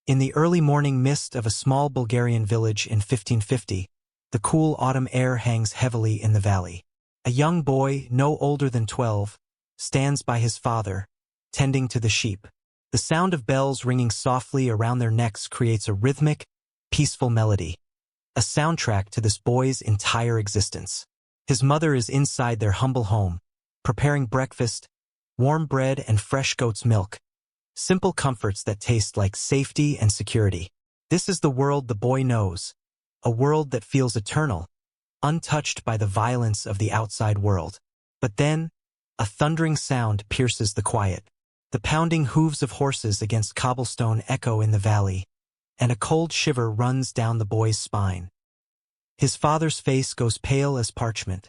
In the early morning mist of a small Bulgarian village in 1550, the cool autumn air hangs heavily in the valley. A young boy, no older than 12, stands by his father, tending to the sheep. The sound of bells ringing softly around their necks creates a rhythmic, peaceful melody, a soundtrack to this boy's entire existence. His mother is inside their humble home, preparing breakfast, warm bread and fresh goat's milk, simple comforts that taste like safety and security. This is the world the boy knows, a world that feels eternal, untouched by the violence of the outside world. But then, a thundering sound pierces the quiet. The pounding hooves of horses against cobblestone echo in the valley, and a cold shiver runs down the boy's spine. His father's face goes pale as parchment,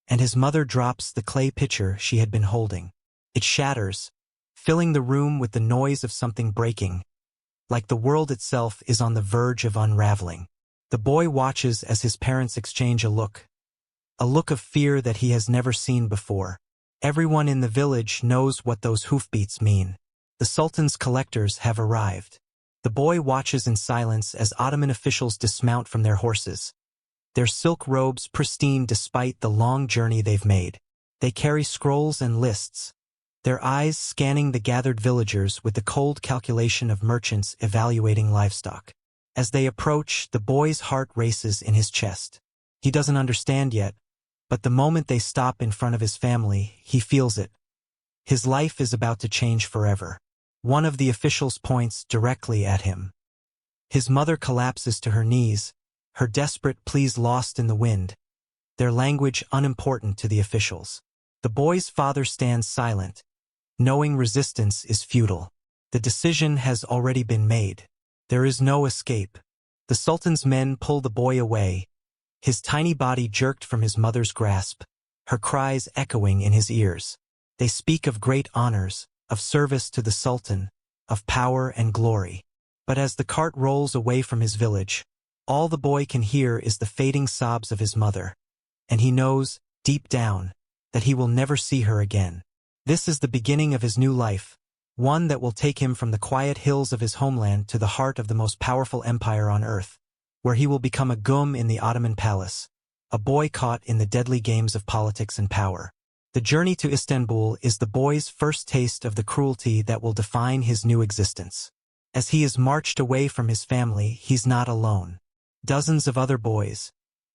and his mother drops the clay pitcher she had been holding. It shatters, filling the room with the noise of something breaking, like the world itself is on the verge of unraveling. The boy watches as his parents exchange a look of fear that he has never seen before. Everyone in the village knows what those hoofbeats mean. The Sultan's collectors have arrived. The boy watches in silence as Ottoman officials dismount from their horses, their silk robes pristine despite the long journey they've made. They carry scrolls and lists, their eyes scanning the gathered villagers with the cold calculation of merchants evaluating livestock. As they approach, the boy's heart races in his chest. He doesn't understand yet, but the moment they stop in front of his family, he feels it. His life is about to change forever. One of the officials points directly at him. His mother collapses to her knees, her desperate pleas lost in the wind, their language unimportant to the officials. The boy's father stands silent, knowing resistance is futile. The decision has already been made. There is no escape. The Sultan's men pull the boy away, his tiny body jerked from his mother's grasp, her cries echoing in his ears. They speak of great honors, of service to the Sultan, of power and glory. But as the cart rolls away from his village, all the boy can hear is the fading sobs of his mother, and he knows, deep down, that he will never see her again. This is the beginning of his new life, one that will take him from the quiet hills of his homeland to the heart of the most powerful empire on earth, where he will become a gum in the Ottoman palace, a boy caught in the deadly games of politics and power. The journey to Istanbul is the boy's first taste of the cruelty that will define his new existence. As he is marched away from his family, he's not alone. Dozens of other boys,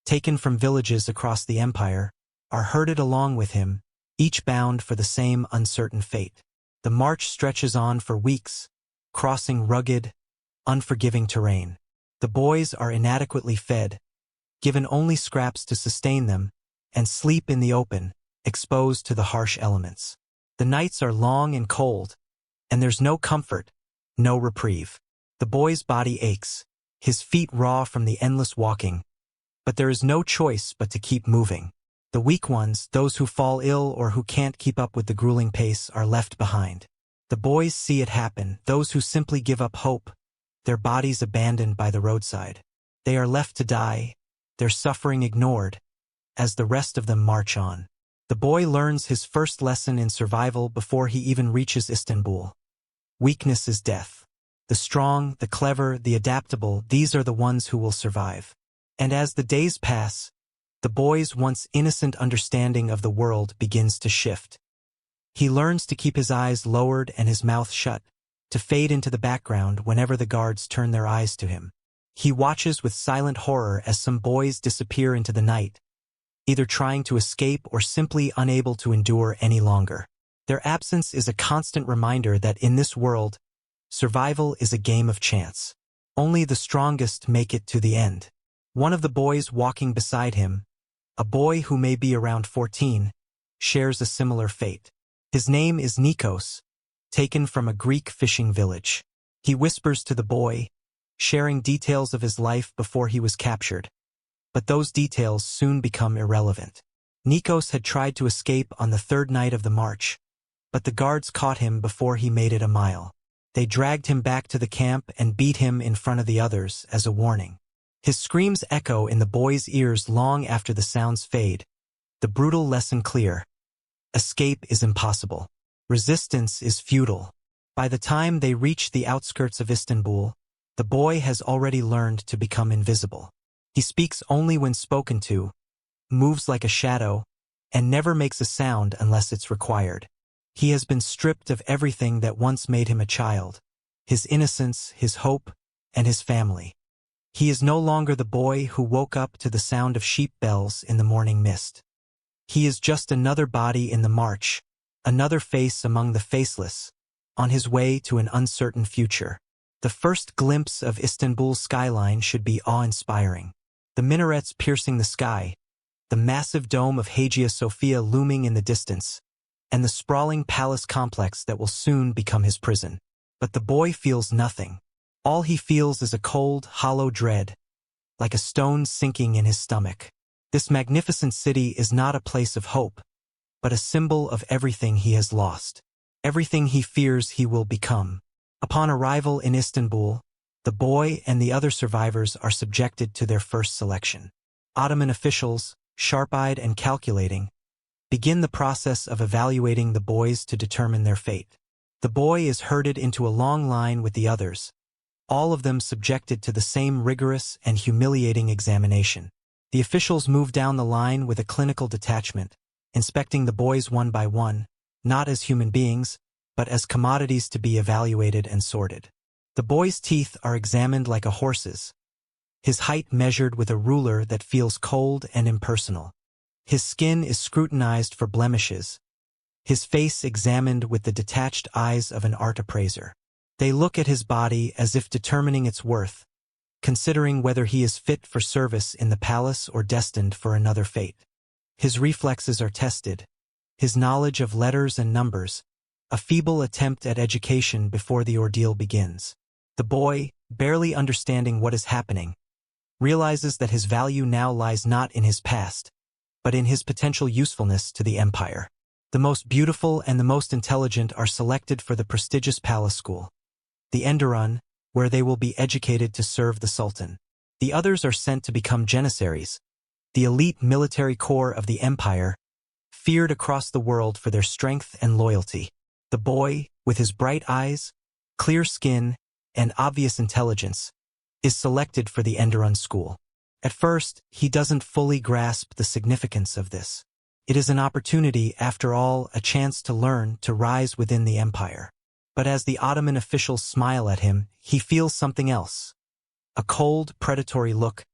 taken from villages across the empire, are herded along with him, each bound for the same uncertain fate. The march stretches on for weeks, crossing rugged, unforgiving terrain. The boys are inadequately fed, given only scraps to sustain them, and sleep in the open, exposed to the harsh elements. The nights are long and cold, and there's no comfort, no reprieve. The boy's body aches, his feet raw from the endless walking, but there is no choice but to keep moving. The weak ones, those who fall ill or who can't keep up with the grueling pace, are left behind. The boys see it happen, those who simply give up hope, their bodies abandoned by the roadside. They are left to die, their suffering ignored, as the rest of them march on. The boy learns his first lesson in survival before he even reaches Istanbul. Weakness is death. The strong, the clever, the adaptable, these are the ones who will survive. And as the days pass, the boy's once innocent understanding of the world begins to shift. He learns to keep his eyes lowered and his mouth shut, to fade into the background whenever the guards turn their eyes to him. He watches with silent horror as some boys disappear into the night, either trying to escape or simply unable to endure any longer. Their absence is a constant reminder that in this world, survival is a game of chance. Only the strongest make it to the end. One of the boys walking beside him, a boy who may be around 14, shares a similar fate. His name is Nikos, taken from a Greek fishing village. He whispers to the boy, sharing details of his life before he was captured. But those details soon become irrelevant. Nikos had tried to escape on the third night of the march, but the guards caught him before he made it a mile. They dragged him back to the camp and beat him in front of the others as a warning. His screams echo in the boy's ears long after the sounds fade, the brutal lesson clear. Escape is impossible. Resistance is futile. By the time they reach the outskirts of Istanbul, The boy has already learned to become invisible. He speaks only when spoken to, moves like a shadow, and never makes a sound unless it's required. He has been stripped of everything that once made him a child: his innocence, his hope, and his family. He is no longer the boy who woke up to the sound of sheep bells in the morning mist. He is just another body in the march, another face among the faceless, on his way to an uncertain future. The first glimpse of Istanbul's skyline should be awe-inspiring. The minarets piercing the sky, the massive dome of Hagia Sophia looming in the distance, and the sprawling palace complex that will soon become his prison. But the boy feels nothing. All he feels is a cold, hollow dread, like a stone sinking in his stomach. This magnificent city is not a place of hope, but a symbol of everything he has lost, everything he fears he will become. Upon arrival in Istanbul, the boy and the other survivors are subjected to their first selection. Ottoman officials, sharp-eyed and calculating, begin the process of evaluating the boys to determine their fate. The boy is herded into a long line with the others, all of them subjected to the same rigorous and humiliating examination. The officials move down the line with a clinical detachment, inspecting the boys one by one, not as human beings, but as commodities to be evaluated and sorted. The boy's teeth are examined like a horse's, his height measured with a ruler that feels cold and impersonal. His skin is scrutinized for blemishes, his face examined with the detached eyes of an art appraiser. They look at his body as if determining its worth, considering whether he is fit for service in the palace or destined for another fate. His reflexes are tested, his knowledge of letters and numbers, a feeble attempt at education before the ordeal begins. The boy, barely understanding what is happening, realizes that his value now lies not in his past, but in his potential usefulness to the empire. The most beautiful and the most intelligent are selected for the prestigious palace school, the Enderun, where they will be educated to serve the sultan. The others are sent to become janissaries, the elite military corps of the empire, feared across the world for their strength and loyalty. The boy, with his bright eyes, clear skin, and obvious intelligence, is selected for the Enderun school. At first, he doesn't fully grasp the significance of this. It is an opportunity, after all, a chance to learn, to rise within the empire. But as the Ottoman officials smile at him, he feels something else. A cold, predatory look,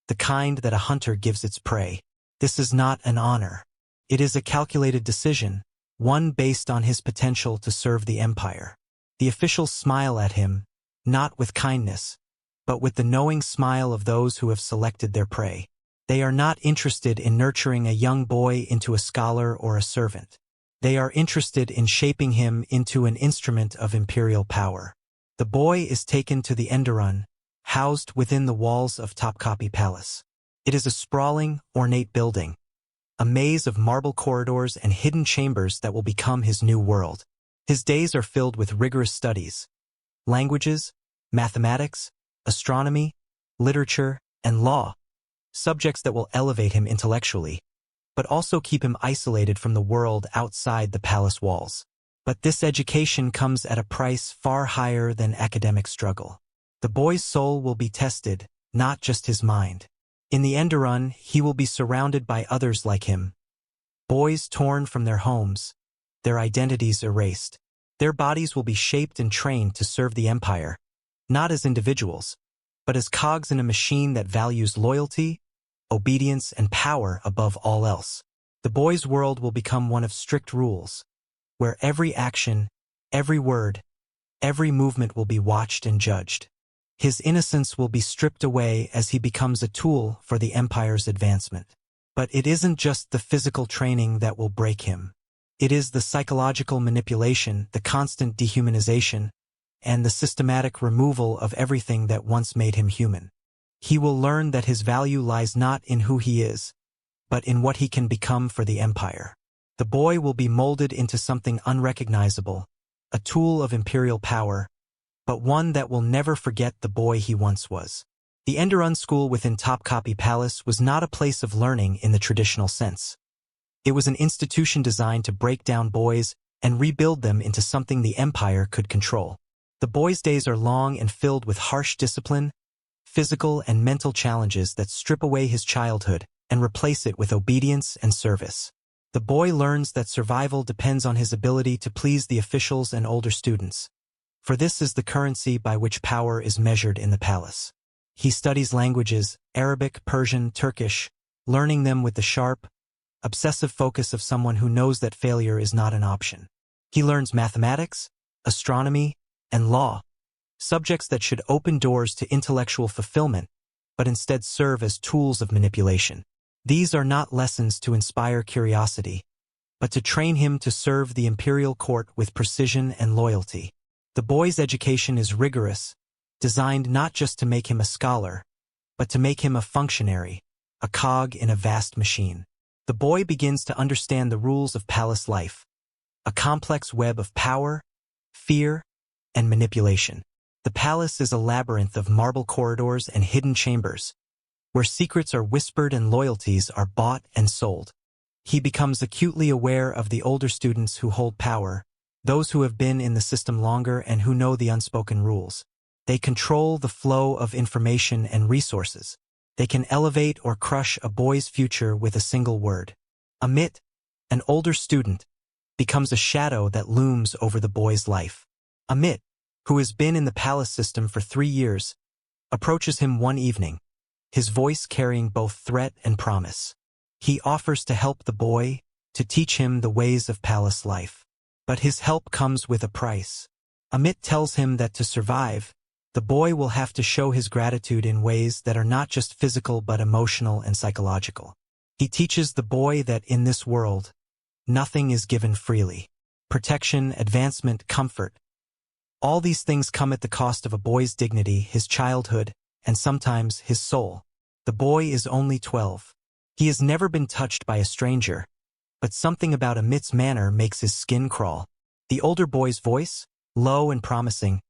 the kind that a hunter gives its prey. This is not an honor. It is a calculated decision, one based on his potential to serve the empire. The officials smile at him, not with kindness, but with the knowing smile of those who have selected their prey. They are not interested in nurturing a young boy into a scholar or a servant. They are interested in shaping him into an instrument of imperial power. The boy is taken to the Enderun, housed within the walls of Topkapi Palace. It is a sprawling, ornate building, a maze of marble corridors and hidden chambers that will become his new world. His days are filled with rigorous studies: languages, mathematics, astronomy, literature, and law, subjects that will elevate him intellectually, but also keep him isolated from the world outside the palace walls. But this education comes at a price far higher than academic struggle. The boy's soul will be tested, not just his mind. In the Enderun, he will be surrounded by others like him, boys torn from their homes, their identities erased. Their bodies will be shaped and trained to serve the empire, not as individuals, but as cogs in a machine that values loyalty, obedience, and power above all else. The boy's world will become one of strict rules, where every action, every word, every movement will be watched and judged. His innocence will be stripped away as he becomes a tool for the empire's advancement. But it isn't just the physical training that will break him. It is the psychological manipulation, the constant dehumanization, and the systematic removal of everything that once made him human. He will learn that his value lies not in who he is, but in what he can become for the empire. The boy will be molded into something unrecognizable, a tool of imperial power, but one that will never forget the boy he once was. The Enderun school within Topkapi Palace was not a place of learning in the traditional sense. It was an institution designed to break down boys and rebuild them into something the empire could control. The boy's days are long and filled with harsh discipline, physical and mental challenges that strip away his childhood and replace it with obedience and service. The boy learns that survival depends on his ability to please the officials and older students, for this is the currency by which power is measured in the palace. He studies languages, Arabic, Persian, Turkish, learning them with the sharp, obsessive focus of someone who knows that failure is not an option. He learns mathematics, astronomy, and law, subjects that should open doors to intellectual fulfillment, but instead serve as tools of manipulation. These are not lessons to inspire curiosity, but to train him to serve the imperial court with precision and loyalty. The boy's education is rigorous, designed not just to make him a scholar, but to make him a functionary, a cog in a vast machine. The boy begins to understand the rules of palace life, a complex web of power, fear, and manipulation. The palace is a labyrinth of marble corridors and hidden chambers, where secrets are whispered and loyalties are bought and sold. He becomes acutely aware of the older students who hold power, those who have been in the system longer and who know the unspoken rules. They control the flow of information and resources. They can elevate or crush a boy's future with a single word. Amit, an older student, becomes a shadow that looms over the boy's life. Amit, who has been in the palace system for 3 years, approaches him one evening, his voice carrying both threat and promise. He offers to help the boy, to teach him the ways of palace life. But his help comes with a price. Amit tells him that to survive, the boy will have to show his gratitude in ways that are not just physical but emotional and psychological. He teaches the boy that in this world, nothing is given freely. Protection, advancement, comfort. All these things come at the cost of a boy's dignity, his childhood, and sometimes his soul. The boy is only 12. He has never been touched by a stranger, but something about Amit's manner makes his skin crawl. The older boy's voice, low and promising,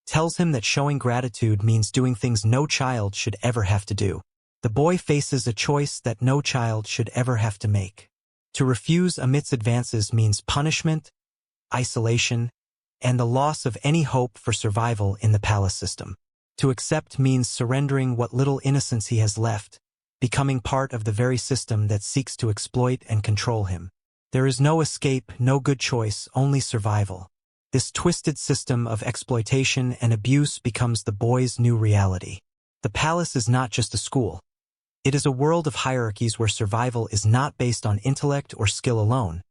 tells him that showing gratitude means doing things no child should ever have to do. The boy faces a choice that no child should ever have to make. To refuse Amit's advances means punishment, isolation, and the loss of any hope for survival in the palace system. To accept means surrendering what little innocence he has left, becoming part of the very system that seeks to exploit and control him. There is no escape, no good choice, only survival. This twisted system of exploitation and abuse becomes the boy's new reality. The palace is not just a school. It is a world of hierarchies where survival is not based on intellect or skill alone,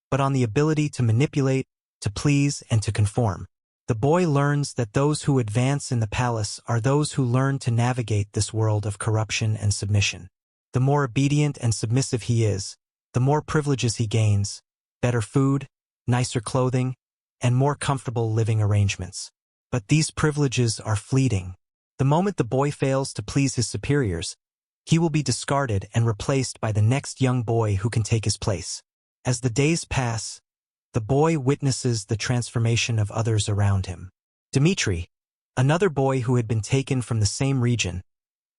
but on the ability to manipulate, to please, and to conform. The boy learns that those who advance in the palace are those who learn to navigate this world of corruption and submission. The more obedient and submissive he is, the more privileges he gains, better food, nicer clothing, and more comfortable living arrangements. But these privileges are fleeting. The moment the boy fails to please his superiors, he will be discarded and replaced by the next young boy who can take his place. As the days pass, the boy witnesses the transformation of others around him. Dmitri, another boy who had been taken from the same region,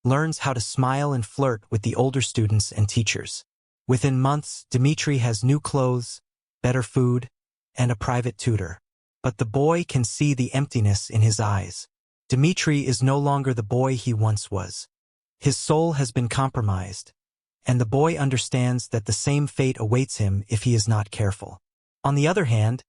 learns how to smile and flirt with the older students and teachers. Within months, Dmitri has new clothes, better food, and a private tutor. But the boy can see the emptiness in his eyes. Dmitri is no longer the boy he once was. His soul has been compromised, and the boy understands that the same fate awaits him if he is not careful. On the other hand,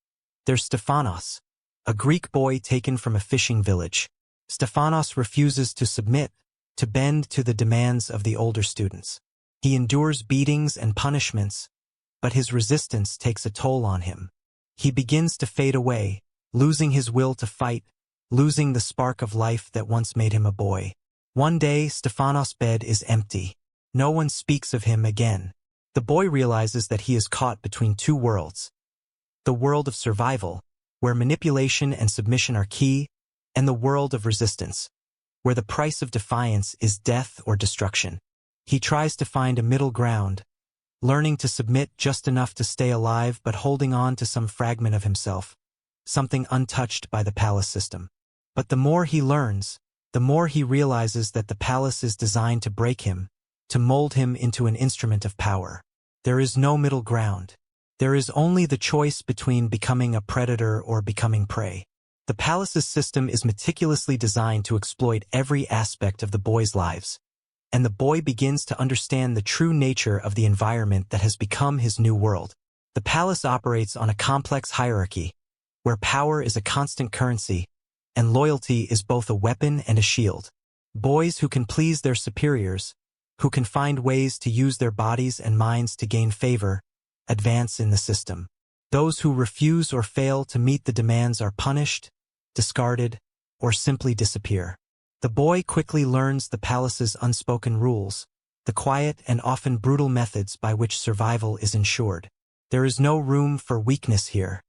there's Stefanos, a Greek boy taken from a fishing village. Stefanos refuses to submit, to bend to the demands of the older students. He endures beatings and punishments, but his resistance takes a toll on him. He begins to fade away, losing his will to fight, losing the spark of life that once made him a boy. One day, Stefanos' bed is empty. No one speaks of him again. The boy realizes that he is caught between two worlds. The world of survival, where manipulation and submission are key, and the world of resistance, where the price of defiance is death or destruction. He tries to find a middle ground, learning to submit just enough to stay alive but holding on to some fragment of himself, something untouched by the palace system. But the more he learns, the more he realizes that the palace is designed to break him, to mold him into an instrument of power. There is no middle ground. There is only the choice between becoming a predator or becoming prey. The palace's system is meticulously designed to exploit every aspect of the boys' lives, and the boy begins to understand the true nature of the environment that has become his new world. The palace operates on a complex hierarchy, where power is a constant currency, and loyalty is both a weapon and a shield. Boys who can please their superiors, who can find ways to use their bodies and minds to gain favor, advance in the system. Those who refuse or fail to meet the demands are punished, discarded, or simply disappear. The boy quickly learns the palace's unspoken rules, the quiet and often brutal methods by which survival is ensured. There is no room for weakness here.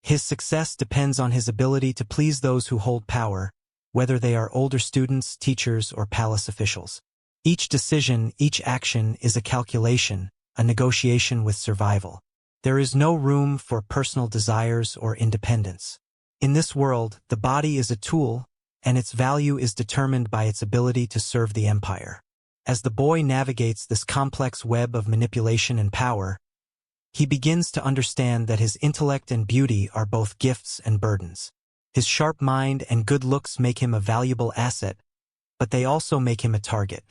His success depends on his ability to please those who hold power, whether they are older students, teachers, or palace officials. Each decision, each action is a calculation, a negotiation with survival. There is no room for personal desires or independence. In this world, the body is a tool, and its value is determined by its ability to serve the empire. As the boy navigates this complex web of manipulation and power, he begins to understand that his intellect and beauty are both gifts and burdens. His sharp mind and good looks make him a valuable asset, but they also make him a target.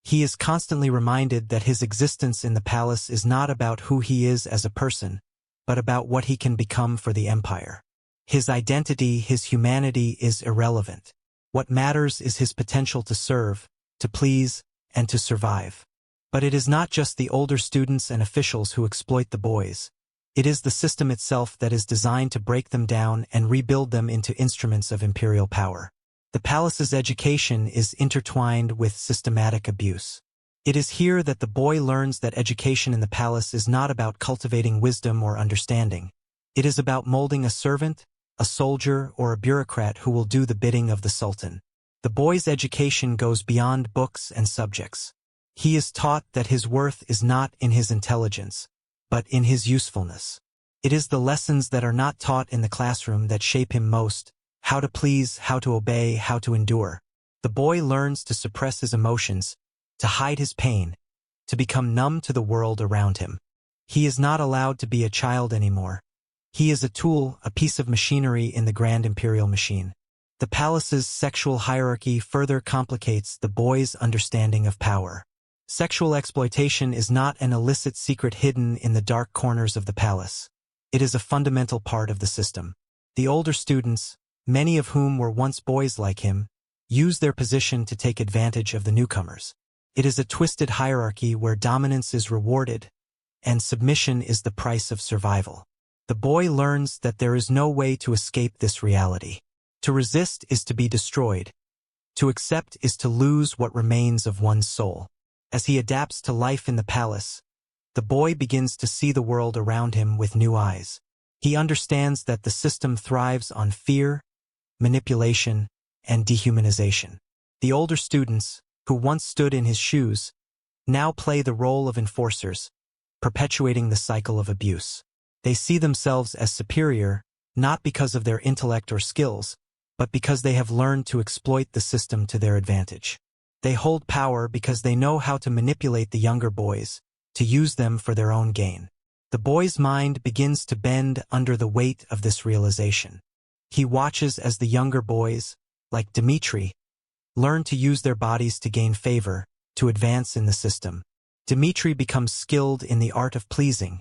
He is constantly reminded that his existence in the palace is not about who he is as a person, but about what he can become for the empire. His identity, his humanity is irrelevant. What matters is his potential to serve, to please, and to survive. But it is not just the older students and officials who exploit the boys. It is the system itself that is designed to break them down and rebuild them into instruments of imperial power. The palace's education is intertwined with systematic abuse. It is here that the boy learns that education in the palace is not about cultivating wisdom or understanding. It is about molding a servant, a soldier, or a bureaucrat who will do the bidding of the sultan. The boy's education goes beyond books and subjects. He is taught that his worth is not in his intelligence, but in his usefulness. It is the lessons that are not taught in the classroom that shape him most: how to please, how to obey, how to endure. The boy learns to suppress his emotions, to hide his pain, to become numb to the world around him. He is not allowed to be a child anymore. He is a tool, a piece of machinery in the grand imperial machine. The palace's sexual hierarchy further complicates the boy's understanding of power. Sexual exploitation is not an illicit secret hidden in the dark corners of the palace. It is a fundamental part of the system. The older students, many of whom were once boys like him, use their position to take advantage of the newcomers. It is a twisted hierarchy where dominance is rewarded, and submission is the price of survival. The boy learns that there is no way to escape this reality. To resist is to be destroyed. To accept is to lose what remains of one's soul. As he adapts to life in the palace, the boy begins to see the world around him with new eyes. He understands that the system thrives on fear, manipulation, and dehumanization. The older students, who once stood in his shoes, now play the role of enforcers, perpetuating the cycle of abuse. They see themselves as superior, not because of their intellect or skills, but because they have learned to exploit the system to their advantage. They hold power because they know how to manipulate the younger boys, to use them for their own gain. The boy's mind begins to bend under the weight of this realization. He watches as the younger boys, like Dmitri, learn to use their bodies to gain favor, to advance in the system. Dmitri becomes skilled in the art of pleasing,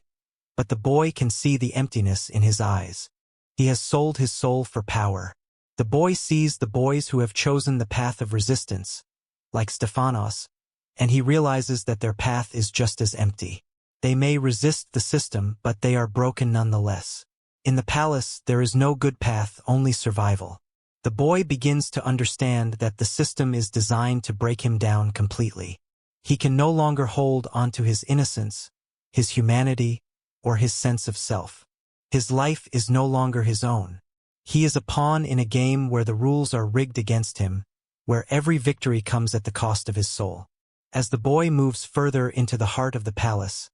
but the boy can see the emptiness in his eyes. He has sold his soul for power. The boy sees the boys who have chosen the path of resistance, like Stefanos, and he realizes that their path is just as empty. They may resist the system, but they are broken nonetheless. In the palace, there is no good path, only survival. The boy begins to understand that the system is designed to break him down completely. He can no longer hold onto his innocence, his humanity, or his sense of self. His life is no longer his own. He is a pawn in a game where the rules are rigged against him, where every victory comes at the cost of his soul. As the boy moves further into the heart of the palace,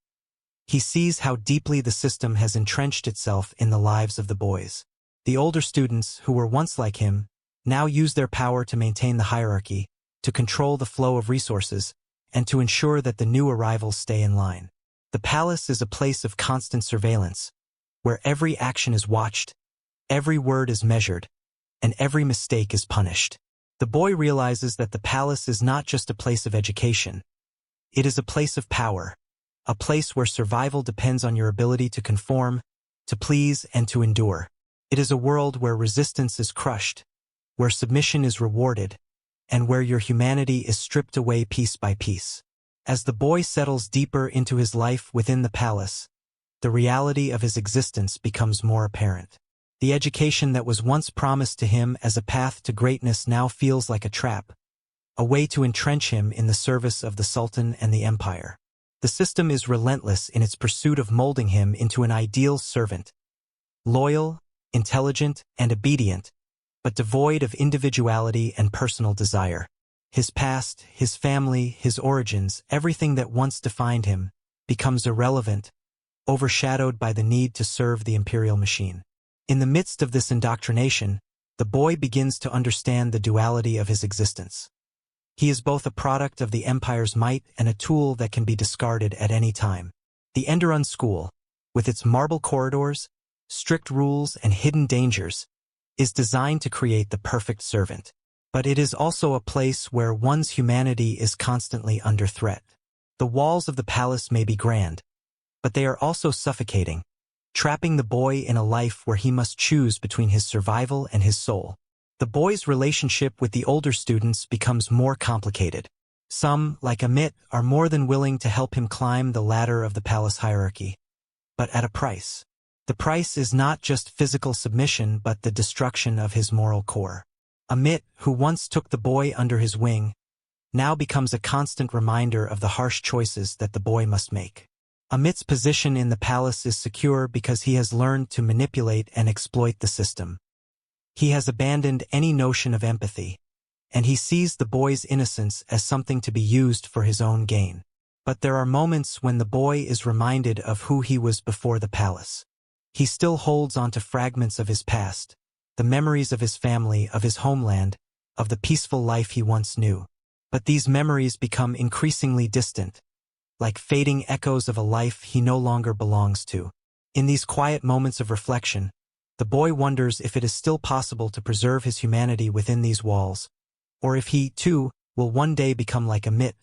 he sees how deeply the system has entrenched itself in the lives of the boys. The older students, who were once like him, now use their power to maintain the hierarchy, to control the flow of resources, and to ensure that the new arrivals stay in line. The palace is a place of constant surveillance, where every action is watched, every word is measured, and every mistake is punished. The boy realizes that the palace is not just a place of education. It is a place of power, a place where survival depends on your ability to conform, to please, and to endure. It is a world where resistance is crushed, where submission is rewarded, and where your humanity is stripped away piece by piece. As the boy settles deeper into his life within the palace, the reality of his existence becomes more apparent. The education that was once promised to him as a path to greatness now feels like a trap, a way to entrench him in the service of the Sultan and the empire. The system is relentless in its pursuit of molding him into an ideal servant, loyal, intelligent, and obedient, but devoid of individuality and personal desire. His past, his family, his origins, everything that once defined him, becomes irrelevant, overshadowed by the need to serve the imperial machine. In the midst of this indoctrination, the boy begins to understand the duality of his existence. He is both a product of the empire's might and a tool that can be discarded at any time. The Enderun School, with its marble corridors, strict rules, and hidden dangers, is designed to create the perfect servant. But it is also a place where one's humanity is constantly under threat. The walls of the palace may be grand, but they are also suffocating, trapping the boy in a life where he must choose between his survival and his soul. The boy's relationship with the older students becomes more complicated. Some, like Amit, are more than willing to help him climb the ladder of the palace hierarchy, but at a price. The price is not just physical submission but the destruction of his moral core. Amit, who once took the boy under his wing, now becomes a constant reminder of the harsh choices that the boy must make. Amit's position in the palace is secure because he has learned to manipulate and exploit the system. He has abandoned any notion of empathy, and he sees the boy's innocence as something to be used for his own gain. But there are moments when the boy is reminded of who he was before the palace. He still holds onto fragments of his past, the memories of his family, of his homeland, of the peaceful life he once knew. But these memories become increasingly distant, like fading echoes of a life he no longer belongs to. In these quiet moments of reflection, the boy wonders if it is still possible to preserve his humanity within these walls, or if he, too, will one day become like Amit,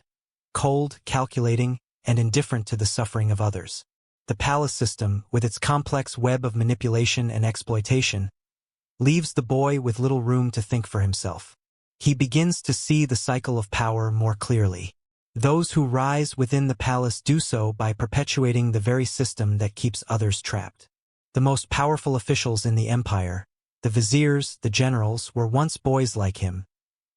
cold, calculating, and indifferent to the suffering of others. The palace system, with its complex web of manipulation and exploitation, leaves the boy with little room to think for himself. He begins to see the cycle of power more clearly. Those who rise within the palace do so by perpetuating the very system that keeps others trapped. The most powerful officials in the empire, the viziers, the generals, were once boys like him,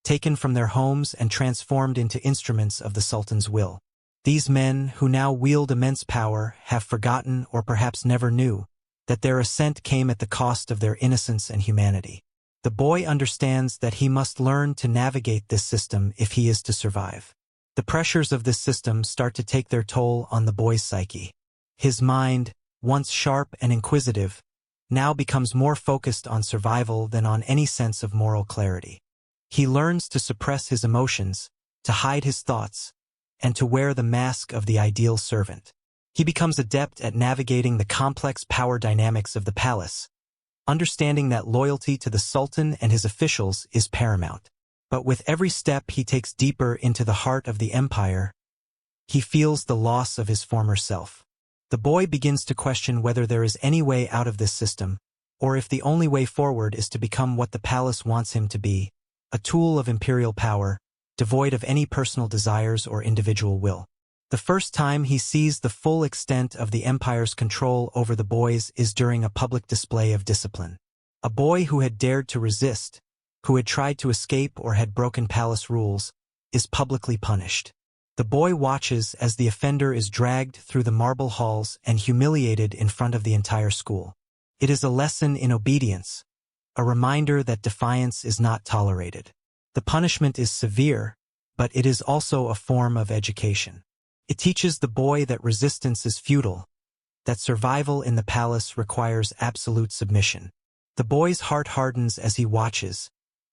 taken from their homes and transformed into instruments of the Sultan's will. These men, who now wield immense power, have forgotten, or perhaps never knew, that their ascent came at the cost of their innocence and humanity. The boy understands that he must learn to navigate this system if he is to survive. The pressures of this system start to take their toll on the boy's psyche. His mind, once sharp and inquisitive, now becomes more focused on survival than on any sense of moral clarity. He learns to suppress his emotions, to hide his thoughts, and to wear the mask of the ideal servant. He becomes adept at navigating the complex power dynamics of the palace, understanding that loyalty to the Sultan and his officials is paramount. But with every step he takes deeper into the heart of the empire, he feels the loss of his former self. The boy begins to question whether there is any way out of this system, or if the only way forward is to become what the palace wants him to be, a tool of imperial power, devoid of any personal desires or individual will. The first time he sees the full extent of the empire's control over the boys is during a public display of discipline. A boy who had dared to resist, who had tried to escape or had broken palace rules, is publicly punished. The boy watches as the offender is dragged through the marble halls and humiliated in front of the entire school. It is a lesson in obedience, a reminder that defiance is not tolerated. The punishment is severe, but it is also a form of education. It teaches the boy that resistance is futile, that survival in the palace requires absolute submission. The boy's heart hardens as he watches,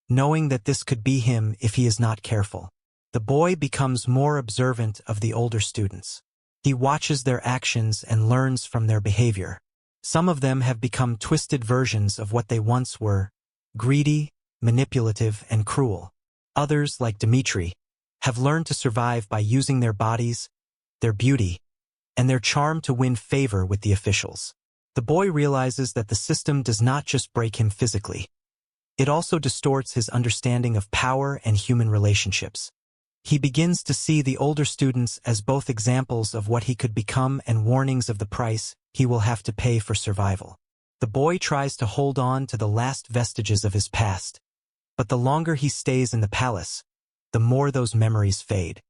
knowing that this could be him if he is not careful. The boy becomes more observant of the older students. He watches their actions and learns from their behavior. Some of them have become twisted versions of what they once were: greedy, manipulative, and cruel. Others, like Dmitri, have learned to survive by using their bodies, their beauty, and their charm to win favor with the officials. The boy realizes that the system does not just break him physically. It also distorts his understanding of power and human relationships. He begins to see the older students as both examples of what he could become and warnings of the price he will have to pay for survival. The boy tries to hold on to the last vestiges of his past, but the longer he stays in the palace, the more those memories fade.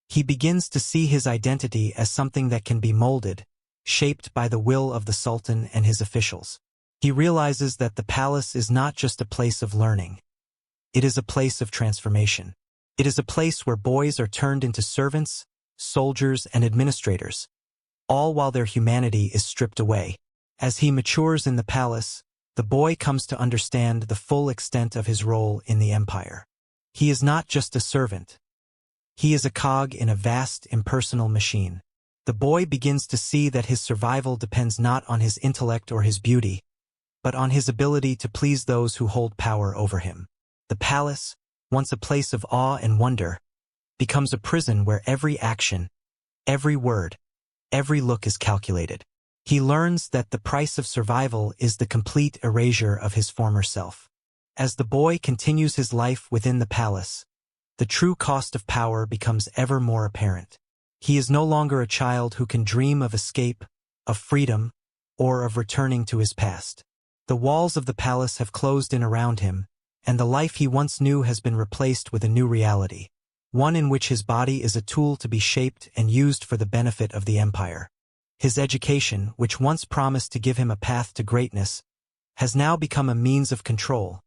He begins to see his identity as something that can be molded, shaped by the will of the sultan and his officials. He realizes that the palace is not just a place of learning. It is a place of transformation. It is a place where boys are turned into servants, soldiers, and administrators, all while their humanity is stripped away. As he matures in the palace, the boy comes to understand the full extent of his role in the empire. He is not just a servant. He is a cog in a vast, impersonal machine. The boy begins to see that his survival depends not on his intellect or his beauty, but on his ability to please those who hold power over him. The palace, once a place of awe and wonder, becomes a prison where every action, every word, every look is calculated. He learns that the price of survival is the complete erasure of his former self. As the boy continues his life within the palace, the true cost of power becomes ever more apparent. He is no longer a child who can dream of escape, of freedom, or of returning to his past. The walls of the palace have closed in around him, and the life he once knew has been replaced with a new reality, one in which his body is a tool to be shaped and used for the benefit of the empire. His education, which once promised to give him a path to greatness, has now become a means of control,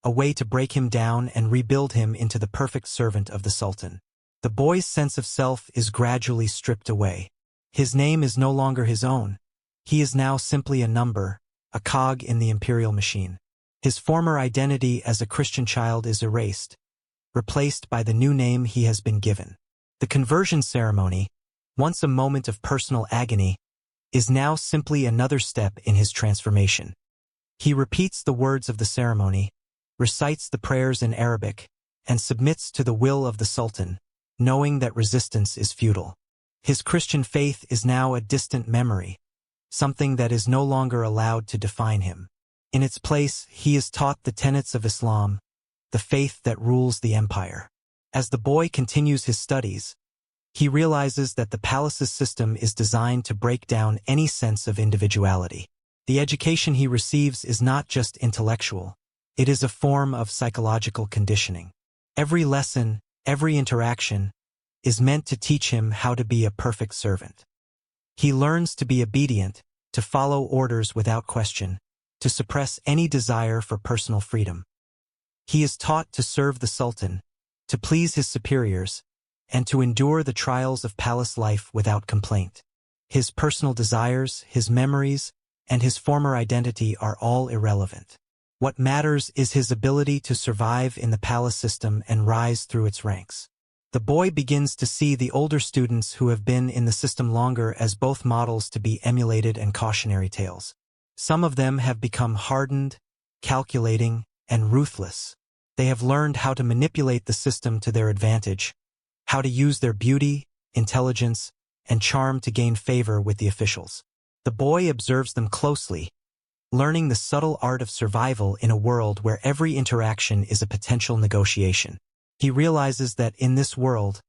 a way to break him down and rebuild him into the perfect servant of the sultan. The boy's sense of self is gradually stripped away. His name is no longer his own. He is now simply a number, a cog in the imperial machine. His former identity as a Christian child is erased, replaced by the new name he has been given. The conversion ceremony, once a moment of personal agony, is now simply another step in his transformation. He repeats the words of the ceremony, recites the prayers in Arabic, and submits to the will of the sultan, knowing that resistance is futile. His Christian faith is now a distant memory, something that is no longer allowed to define him. In its place, he is taught the tenets of Islam, the faith that rules the empire. As the boy continues his studies, he realizes that the palace's system is designed to break down any sense of individuality. The education he receives is not just intellectual, it is a form of psychological conditioning. Every lesson, every interaction, is meant to teach him how to be a perfect servant. He learns to be obedient, to follow orders without question, to suppress any desire for personal freedom. He is taught to serve the sultan, to please his superiors, and to endure the trials of palace life without complaint. His personal desires, his memories, and his former identity are all irrelevant. What matters is his ability to survive in the palace system and rise through its ranks. The boy begins to see the older students who have been in the system longer as both models to be emulated and cautionary tales. Some of them have become hardened, calculating, and ruthless. They have learned how to manipulate the system to their advantage, how to use their beauty, intelligence, and charm to gain favor with the officials. The boy observes them closely, learning the subtle art of survival in a world where every interaction is a potential negotiation. He realizes that in this world,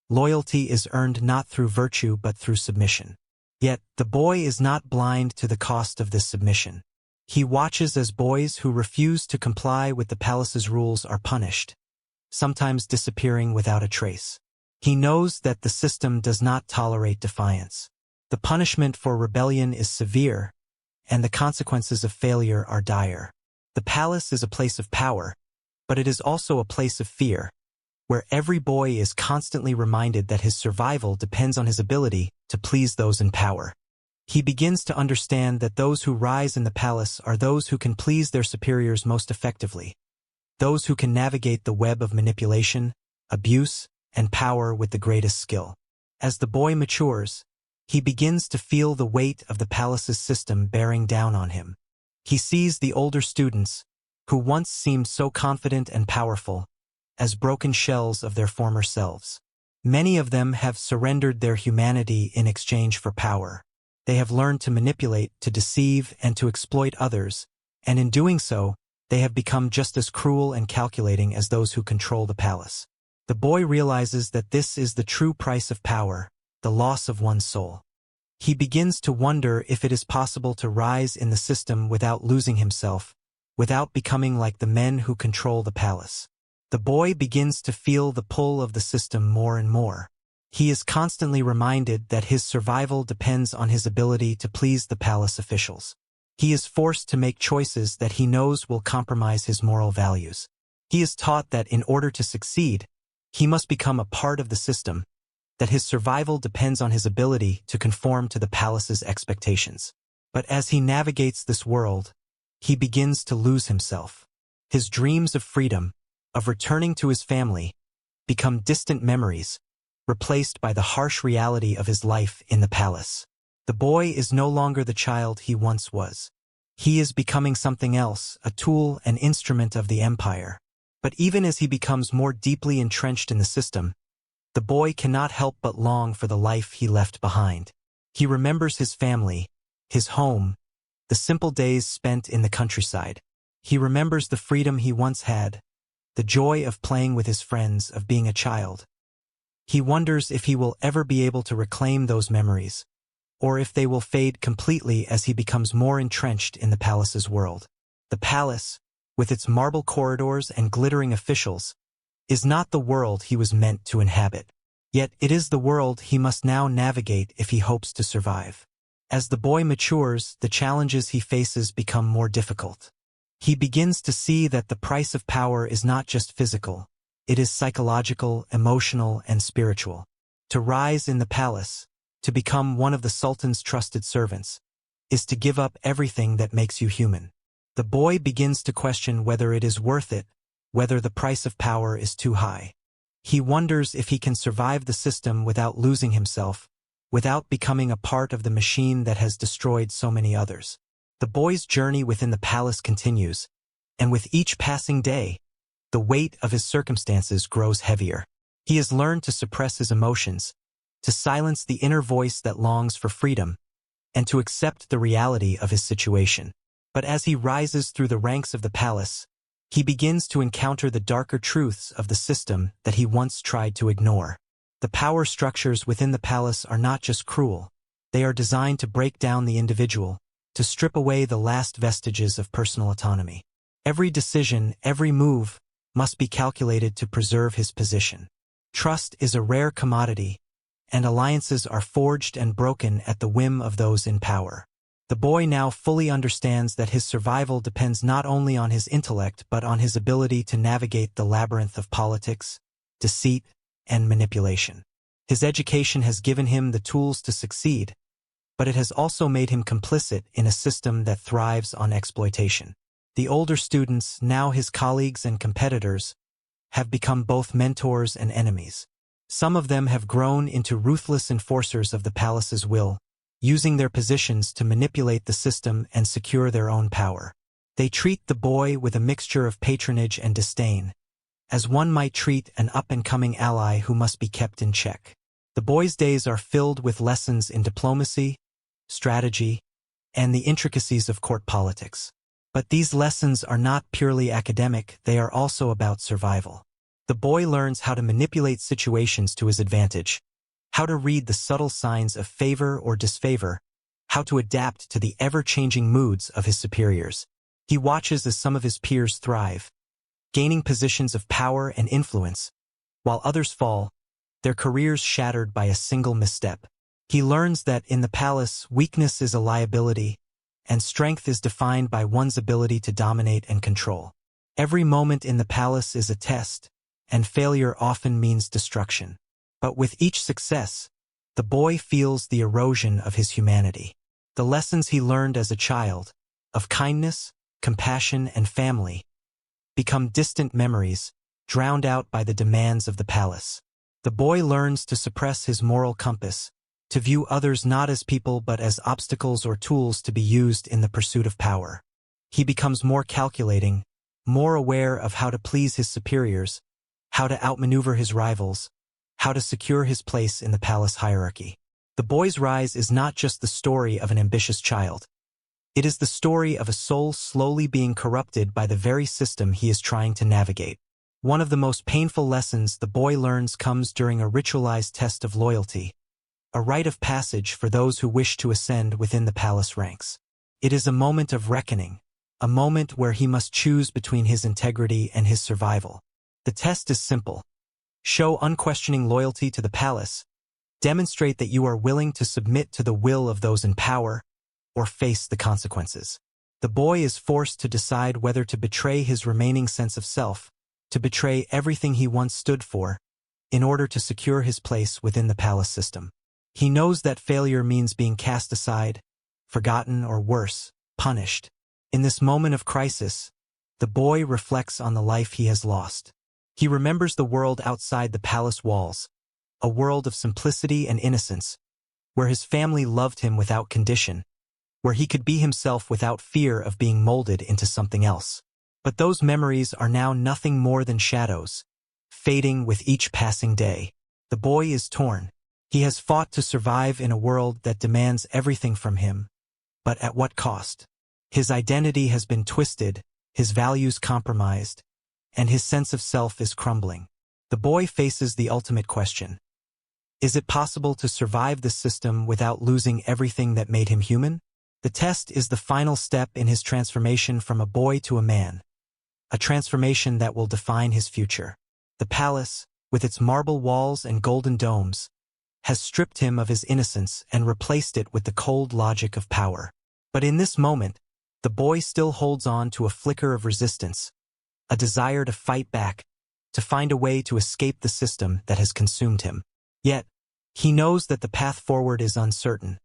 loyalty is earned not through virtue but through submission. Yet, the boy is not blind to the cost of this submission. He watches as boys who refuse to comply with the palace's rules are punished, sometimes disappearing without a trace. He knows that the system does not tolerate defiance. The punishment for rebellion is severe, and the consequences of failure are dire. The palace is a place of power, but it is also a place of fear, where every boy is constantly reminded that his survival depends on his ability to please those in power. He begins to understand that those who rise in the palace are those who can please their superiors most effectively, those who can navigate the web of manipulation, abuse, and power with the greatest skill. As the boy matures, he begins to feel the weight of the palace's system bearing down on him. He sees the older students, who once seemed so confident and powerful, as broken shells of their former selves. Many of them have surrendered their humanity in exchange for power. They have learned to manipulate, to deceive, and to exploit others, and in doing so, they have become just as cruel and calculating as those who control the palace. The boy realizes that this is the true price of power, the loss of one's soul. He begins to wonder if it is possible to rise in the system without losing himself, without becoming like the men who control the palace. The boy begins to feel the pull of the system more and more. He is constantly reminded that his survival depends on his ability to please the palace officials. He is forced to make choices that he knows will compromise his moral values. He is taught that in order to succeed, he must become a part of the system, that his survival depends on his ability to conform to the palace's expectations. But as he navigates this world, he begins to lose himself. His dreams of freedom, of returning to his family, become distant memories, replaced by the harsh reality of his life in the palace. The boy is no longer the child he once was. He is becoming something else, a tool, an instrument of the empire. But even as he becomes more deeply entrenched in the system, the boy cannot help but long for the life he left behind. He remembers his family, his home, the simple days spent in the countryside. He remembers the freedom he once had, the joy of playing with his friends, of being a child. He wonders if he will ever be able to reclaim those memories, or if they will fade completely as he becomes more entrenched in the palace's world. The palace, with its marble corridors and glittering officials, is not the world he was meant to inhabit. Yet it is the world he must now navigate if he hopes to survive. As the boy matures, the challenges he faces become more difficult. He begins to see that the price of power is not just physical, it is psychological, emotional, and spiritual. To rise in the palace, to become one of the sultan's trusted servants, is to give up everything that makes you human. The boy begins to question whether it is worth it, whether the price of power is too high. He wonders if he can survive the system without losing himself, without becoming a part of the machine that has destroyed so many others. The boy's journey within the palace continues, and with each passing day, the weight of his circumstances grows heavier. He has learned to suppress his emotions, to silence the inner voice that longs for freedom, and to accept the reality of his situation. But as he rises through the ranks of the palace, he begins to encounter the darker truths of the system that he once tried to ignore. The power structures within the palace are not just cruel, they are designed to break down the individual, to strip away the last vestiges of personal autonomy. Every decision, every move, must be calculated to preserve his position. Trust is a rare commodity, and alliances are forged and broken at the whim of those in power. The boy now fully understands that his survival depends not only on his intellect but on his ability to navigate the labyrinth of politics, deceit, and manipulation. His education has given him the tools to succeed, but it has also made him complicit in a system that thrives on exploitation. The older students, now his colleagues and competitors, have become both mentors and enemies. Some of them have grown into ruthless enforcers of the palace's will, using their positions to manipulate the system and secure their own power. They treat the boy with a mixture of patronage and disdain, as one might treat an up-and-coming ally who must be kept in check. The boy's days are filled with lessons in diplomacy, strategy, and the intricacies of court politics. But these lessons are not purely academic, they are also about survival. The boy learns how to manipulate situations to his advantage, how to read the subtle signs of favor or disfavor, how to adapt to the ever-changing moods of his superiors. He watches as some of his peers thrive, gaining positions of power and influence, while others fall, their careers shattered by a single misstep. He learns that in the palace, weakness is a liability, and strength is defined by one's ability to dominate and control. Every moment in the palace is a test, and failure often means destruction. But with each success, the boy feels the erosion of his humanity. The lessons he learned as a child, of kindness, compassion, and family, become distant memories, drowned out by the demands of the palace. The boy learns to suppress his moral compass, to view others not as people but as obstacles or tools to be used in the pursuit of power. He becomes more calculating, more aware of how to please his superiors, how to outmaneuver his rivals, how to secure his place in the palace hierarchy. The boy's rise is not just the story of an ambitious child. It is the story of a soul slowly being corrupted by the very system he is trying to navigate. One of the most painful lessons the boy learns comes during a ritualized test of loyalty, a rite of passage for those who wish to ascend within the palace ranks. It is a moment of reckoning, a moment where he must choose between his integrity and his survival. The test is simple. Show unquestioning loyalty to the palace, demonstrate that you are willing to submit to the will of those in power, or face the consequences. The boy is forced to decide whether to betray his remaining sense of self, to betray everything he once stood for, in order to secure his place within the palace system. He knows that failure means being cast aside, forgotten, or worse, punished. In this moment of crisis, the boy reflects on the life he has lost. He remembers the world outside the palace walls, a world of simplicity and innocence, where his family loved him without condition, where he could be himself without fear of being molded into something else. But those memories are now nothing more than shadows, fading with each passing day. The boy is torn. He has fought to survive in a world that demands everything from him, but at what cost? His identity has been twisted, his values compromised, and his sense of self is crumbling. The boy faces the ultimate question. Is it possible to survive this system without losing everything that made him human? The test is the final step in his transformation from a boy to a man, a transformation that will define his future. The palace, with its marble walls and golden domes, has stripped him of his innocence and replaced it with the cold logic of power. But in this moment, the boy still holds on to a flicker of resistance, a desire to fight back, to find a way to escape the system that has consumed him. Yet, he knows that the path forward is uncertain,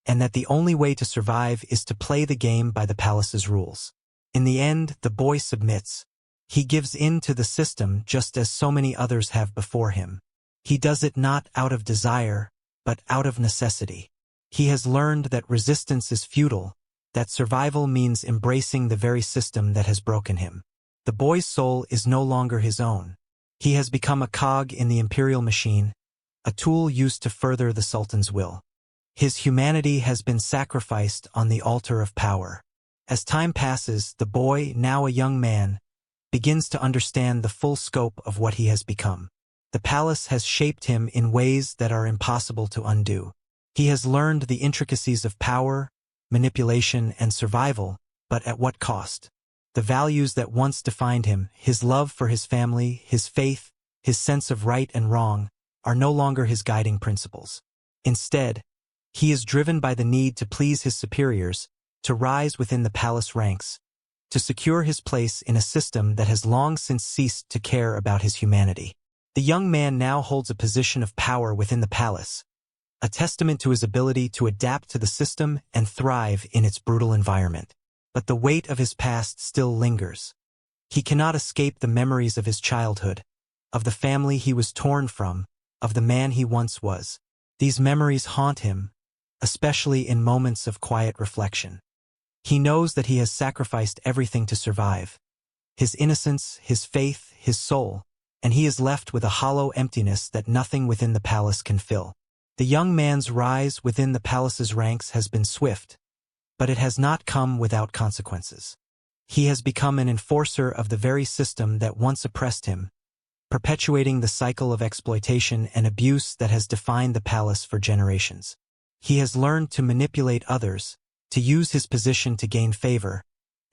and that the only way to survive is to play the game by the palace's rules. In the end, the boy submits. He gives in to the system just as so many others have before him. He does it not out of desire, but out of necessity. He has learned that resistance is futile, that survival means embracing the very system that has broken him. The boy's soul is no longer his own. He has become a cog in the imperial machine, a tool used to further the sultan's will. His humanity has been sacrificed on the altar of power. As time passes, the boy, now a young man, begins to understand the full scope of what he has become. The palace has shaped him in ways that are impossible to undo. He has learned the intricacies of power, manipulation, and survival, but at what cost? The values that once defined him, his love for his family, his faith, his sense of right and wrong, are no longer his guiding principles. Instead, he is driven by the need to please his superiors, to rise within the palace ranks, to secure his place in a system that has long since ceased to care about his humanity. The young man now holds a position of power within the palace, a testament to his ability to adapt to the system and thrive in its brutal environment. But the weight of his past still lingers. He cannot escape the memories of his childhood, of the family he was torn from, of the man he once was. These memories haunt him, especially in moments of quiet reflection. He knows that he has sacrificed everything to survive, his innocence, his faith, his soul, and he is left with a hollow emptiness that nothing within the palace can fill. The young man's rise within the palace's ranks has been swift, but it has not come without consequences. He has become an enforcer of the very system that once oppressed him, perpetuating the cycle of exploitation and abuse that has defined the palace for generations. He has learned to manipulate others, to use his position to gain favor,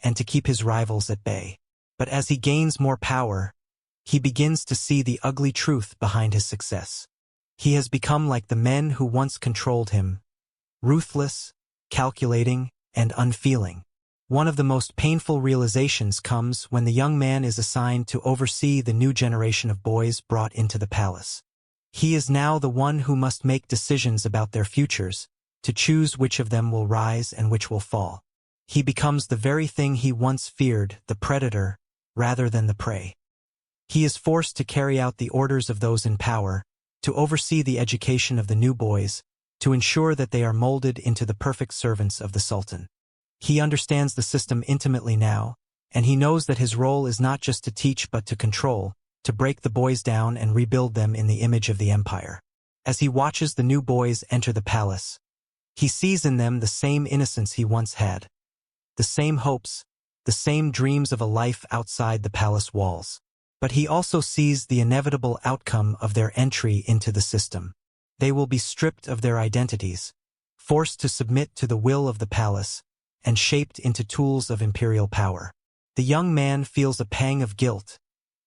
and to keep his rivals at bay. But as he gains more power, he begins to see the ugly truth behind his success. He has become like the men who once controlled him, ruthless, calculating, and unfeeling. One of the most painful realizations comes when the young man is assigned to oversee the new generation of boys brought into the palace. He is now the one who must make decisions about their futures, to choose which of them will rise and which will fall. He becomes the very thing he once feared, the predator, rather than the prey. He is forced to carry out the orders of those in power, to oversee the education of the new boys, to ensure that they are molded into the perfect servants of the sultan. He understands the system intimately now, and he knows that his role is not just to teach but to control, to break the boys down and rebuild them in the image of the empire. As he watches the new boys enter the palace, he sees in them the same innocence he once had, the same hopes, the same dreams of a life outside the palace walls. But he also sees the inevitable outcome of their entry into the system. They will be stripped of their identities, forced to submit to the will of the palace, and shaped into tools of imperial power. The young man feels a pang of guilt,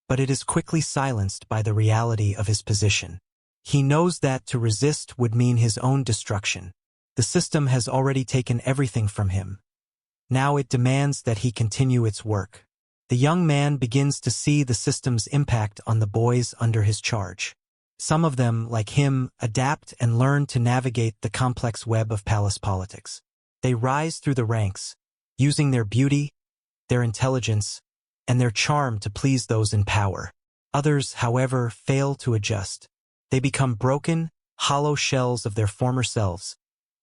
but it is quickly silenced by the reality of his position. He knows that to resist would mean his own destruction. The system has already taken everything from him. Now it demands that he continue its work. The young man begins to see the system's impact on the boys under his charge. Some of them, like him, adapt and learn to navigate the complex web of palace politics. They rise through the ranks, using their beauty, their intelligence, and their charm to please those in power. Others, however, fail to adjust. They become broken, hollow shells of their former selves,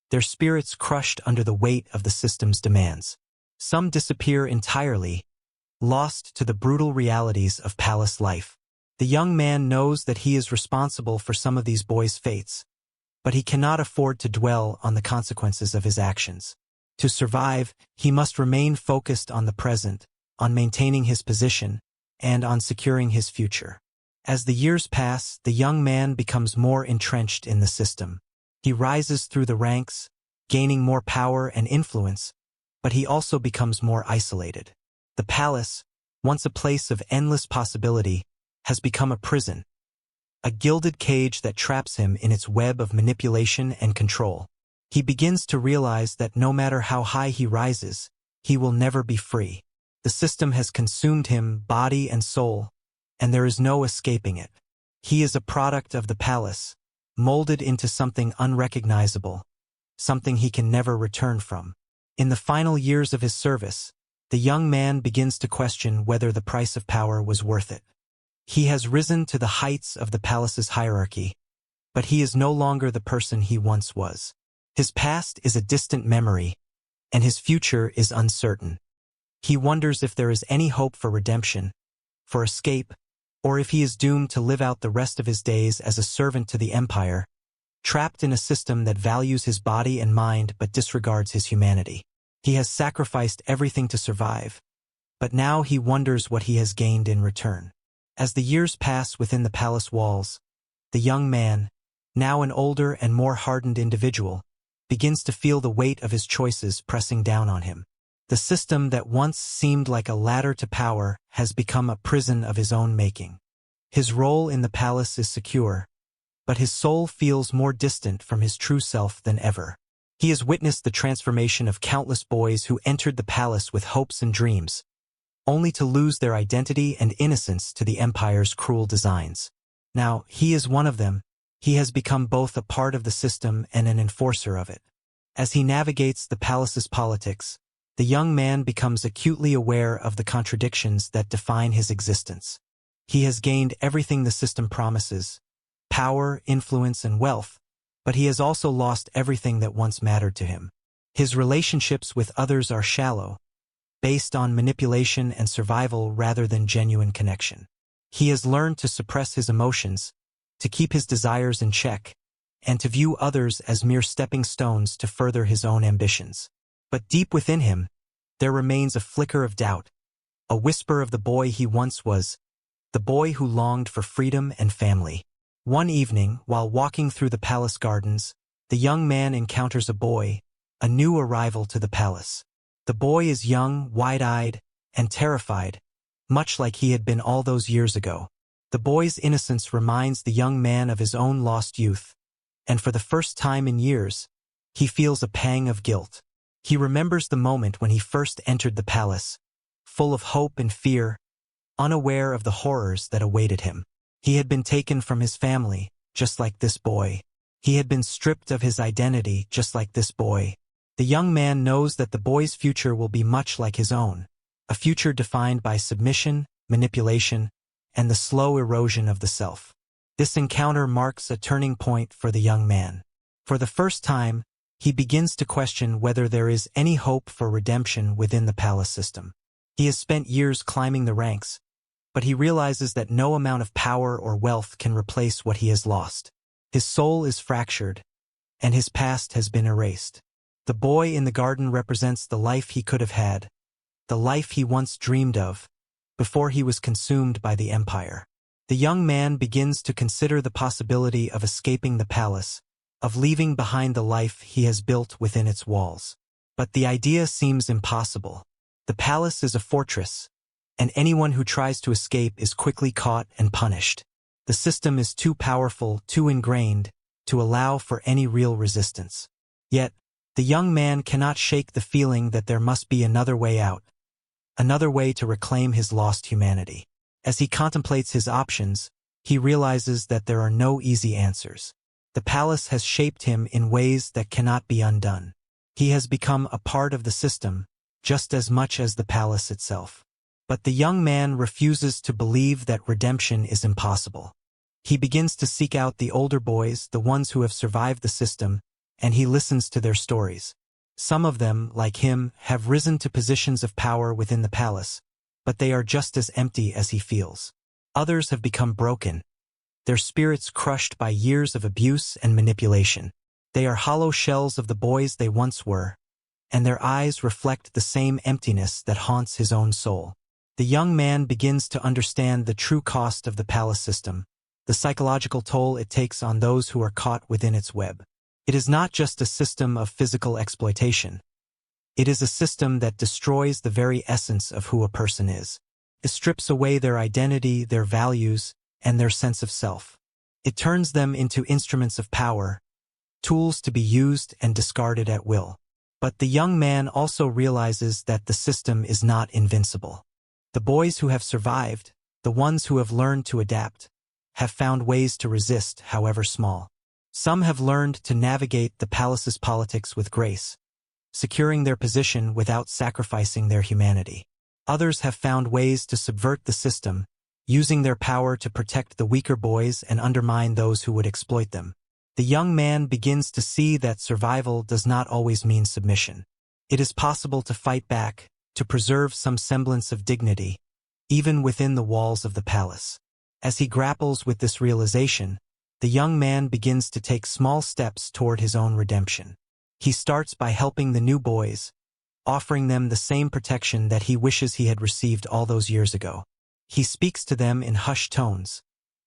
their spirits crushed under the weight of the system's demands. Some disappear entirely, lost to the brutal realities of palace life. The young man knows that he is responsible for some of these boys' fates, but he cannot afford to dwell on the consequences of his actions. To survive, he must remain focused on the present, on maintaining his position, and on securing his future. As the years pass, the young man becomes more entrenched in the system. He rises through the ranks, gaining more power and influence, but he also becomes more isolated. The palace, once a place of endless possibility, has become a prison, a gilded cage that traps him in its web of manipulation and control. He begins to realize that no matter how high he rises, he will never be free. The system has consumed him, body and soul, and there is no escaping it. He is a product of the palace, molded into something unrecognizable, something he can never return from. In the final years of his service, the young man begins to question whether the price of power was worth it. He has risen to the heights of the palace's hierarchy, but he is no longer the person he once was. His past is a distant memory, and his future is uncertain. He wonders if there is any hope for redemption, for escape, or if he is doomed to live out the rest of his days as a servant to the empire, trapped in a system that values his body and mind but disregards his humanity. He has sacrificed everything to survive, but now he wonders what he has gained in return. As the years pass within the palace walls, the young man, now an older and more hardened individual, begins to feel the weight of his choices pressing down on him. The system that once seemed like a ladder to power has become a prison of his own making. His role in the palace is secure, but his soul feels more distant from his true self than ever. He has witnessed the transformation of countless boys who entered the palace with hopes and dreams, only to lose their identity and innocence to the empire's cruel designs. Now, he is one of them. He has become both a part of the system and an enforcer of it. As he navigates the palace's politics, the young man becomes acutely aware of the contradictions that define his existence. He has gained everything the system promises: power, influence, and wealth, but he has also lost everything that once mattered to him. His relationships with others are shallow, based on manipulation and survival rather than genuine connection. He has learned to suppress his emotions, to keep his desires in check, and to view others as mere stepping stones to further his own ambitions. But deep within him, there remains a flicker of doubt, a whisper of the boy he once was, the boy who longed for freedom and family. One evening, while walking through the palace gardens, the young man encounters a boy, a new arrival to the palace. The boy is young, wide-eyed, and terrified, much like he had been all those years ago. The boy's innocence reminds the young man of his own lost youth, and for the first time in years, he feels a pang of guilt. He remembers the moment when he first entered the palace, full of hope and fear, unaware of the horrors that awaited him. He had been taken from his family, just like this boy. He had been stripped of his identity, just like this boy. The young man knows that the boy's future will be much like his own, a future defined by submission, manipulation, and the slow erosion of the self. This encounter marks a turning point for the young man. For the first time, he begins to question whether there is any hope for redemption within the palace system. He has spent years climbing the ranks, but he realizes that no amount of power or wealth can replace what he has lost. His soul is fractured, and his past has been erased. The boy in the garden represents the life he could have had, the life he once dreamed of, before he was consumed by the empire. The young man begins to consider the possibility of escaping the palace, of leaving behind the life he has built within its walls. But the idea seems impossible. The palace is a fortress, and anyone who tries to escape is quickly caught and punished. The system is too powerful, too ingrained, to allow for any real resistance. Yet, the young man cannot shake the feeling that there must be another way out, another way to reclaim his lost humanity. As he contemplates his options, he realizes that there are no easy answers. The palace has shaped him in ways that cannot be undone. He has become a part of the system, just as much as the palace itself. But the young man refuses to believe that redemption is impossible. He begins to seek out the older boys, the ones who have survived the system, and he listens to their stories. Some of them, like him, have risen to positions of power within the palace, but they are just as empty as he feels. Others have become broken, their spirits crushed by years of abuse and manipulation. They are hollow shells of the boys they once were, and their eyes reflect the same emptiness that haunts his own soul. The young man begins to understand the true cost of the palace system, the psychological toll it takes on those who are caught within its web. It is not just a system of physical exploitation. It is a system that destroys the very essence of who a person is. It strips away their identity, their values, and their sense of self. It turns them into instruments of power, tools to be used and discarded at will. But the young man also realizes that the system is not invincible. The boys who have survived, the ones who have learned to adapt, have found ways to resist, however small. Some have learned to navigate the palace's politics with grace, securing their position without sacrificing their humanity. Others have found ways to subvert the system, using their power to protect the weaker boys and undermine those who would exploit them. The young man begins to see that survival does not always mean submission. It is possible to fight back, to preserve some semblance of dignity, even within the walls of the palace. As he grapples with this realization, the young man begins to take small steps toward his own redemption. He starts by helping the new boys, offering them the same protection that he wishes he had received all those years ago. He speaks to them in hushed tones,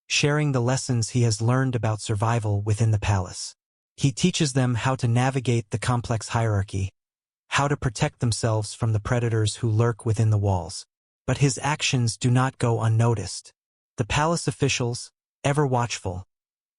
sharing the lessons he has learned about survival within the palace. He teaches them how to navigate the complex hierarchy, how to protect themselves from the predators who lurk within the walls. But his actions do not go unnoticed. The palace officials, ever watchful,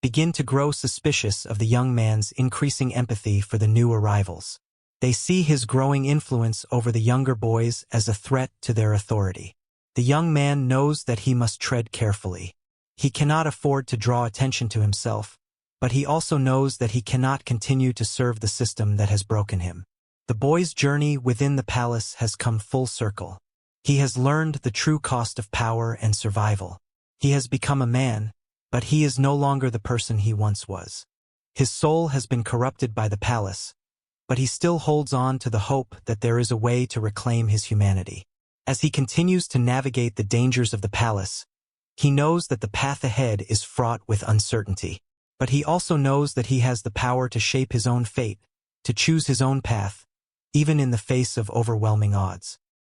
begin to grow suspicious of the young man's increasing empathy for the new arrivals. They see his growing influence over the younger boys as a threat to their authority. The young man knows that he must tread carefully. He cannot afford to draw attention to himself, but he also knows that he cannot continue to serve the system that has broken him. The boy's journey within the palace has come full circle. He has learned the true cost of power and survival. He has become a man, but he is no longer the person he once was. His soul has been corrupted by the palace, but he still holds on to the hope that there is a way to reclaim his humanity. As he continues to navigate the dangers of the palace, he knows that the path ahead is fraught with uncertainty. But he also knows that he has the power to shape his own fate, to choose his own path, even in the face of overwhelming odds.